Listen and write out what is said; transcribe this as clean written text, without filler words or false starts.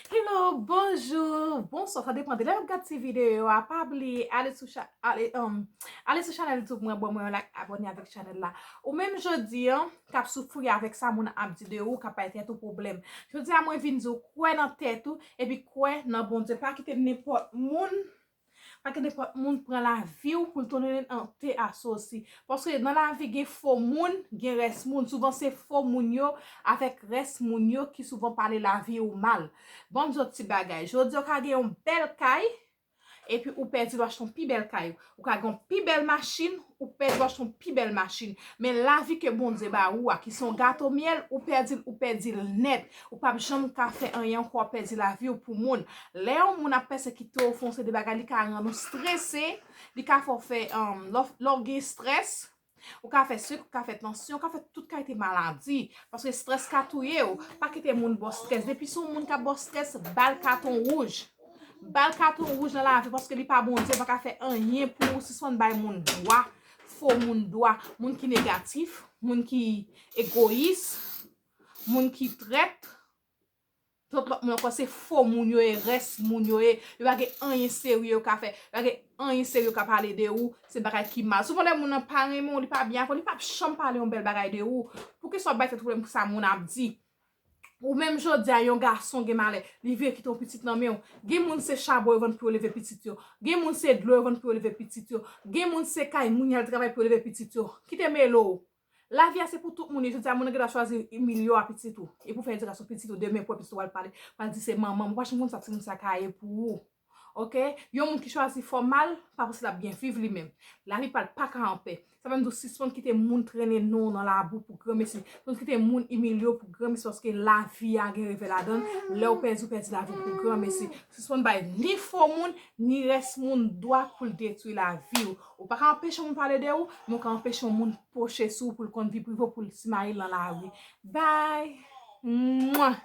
Hello, bonjour, bonsoir, ça dépend de là, regarde ces vidéos, pas oublier, allez sur channel YouTube, moi, like, abonner avec channel là. Ou même jeudi, cap souffrir avec ça, mon abdi de ou, cap pas être tout problème. Je dis à moi, vin zo, quoi dans tête ou, et puis quoi dans bon Dieu, pas quitter n'importe monde. Pas que n'importe monde prend la vie ou pour tourner en te associé. Parce que dans la vie, il y a faux monde, il y a reste monde. Souvent, c'est faux moun yo avec reste moun yo qui souvent parle la vie ou mal. Bon, petit bagay. Je dis qu'il y a une belle caille. Et puis, ou perdu ton pi belle caille. Ou ka gon pi belle machine, ou perdu ton pi belle machine. Mais la vie que bon Dieu ba ou qui sont gâteau miel, ou perdu net. Ou pas jamais ka fait rien quoi perdu la vie ou pour moun. Là on a persécuté au fond c'est des bagages qui rend nous stressé, li ka faut faire l'orgue stress. Ou ka fait sucre, ou ka fait tension, ou ka fait toute qualité maladie parce que stress ka touye ou pas quitter moun bon stress depuis son moun ka bon stress bal carton rouge. Bal carton rouge dans la vie parce que li pas bon Dieu pas faire rien pour si son bay moun droit, faux moun droit, moun qui négatif, moun qui égoïste, moun qui traite tout l'autre monde c'est faux moun yo et reste moun yo et yo pas rien sérieux ka fait, pas rien sérieux ka parler de ou, c'est bagay qui mal. Souvent les moun pas remon, li pas bien, li pas champ parler un bel bagay de ou pour que soit bay fait problème pour ça moun a dit. Ou même jodi a yon garçon gen malè, li ve ki ton petit nan men, gen moun se chabo yon pour lever petit yo, gen moun se dlo yon pour lever petit yo, gen moun se kay moun yal travail pour lever petit yo. Ki te melo. La vie c'est pour tout moun, jodi a moun gen choisi million à petit tout. Et pour faire éducation petit tout demain pour petit tout parler, pas dire c'est maman, moi je moun sa ti moun sa kaye pour. OK? Yon moun qui choisit formal, pas possible à bien vivre lui-même. La vie parle pas qu'en paix. Ça veut dire si son qui te moun traîner non dans la boue pour grand monsieur, son qui te moun humilié pour grand monsieur parce que la vie a révélé la donne, là ou perdu la vie pour grand monsieur. Si son ba ni faux moun, ni reste moun droit pour détruire la vie ou pas empêcher moun parler de ou, mais quand empêcher moun pocher sous pour le compte vie privé pour le simaïl dans la rue. Bye. Mouah.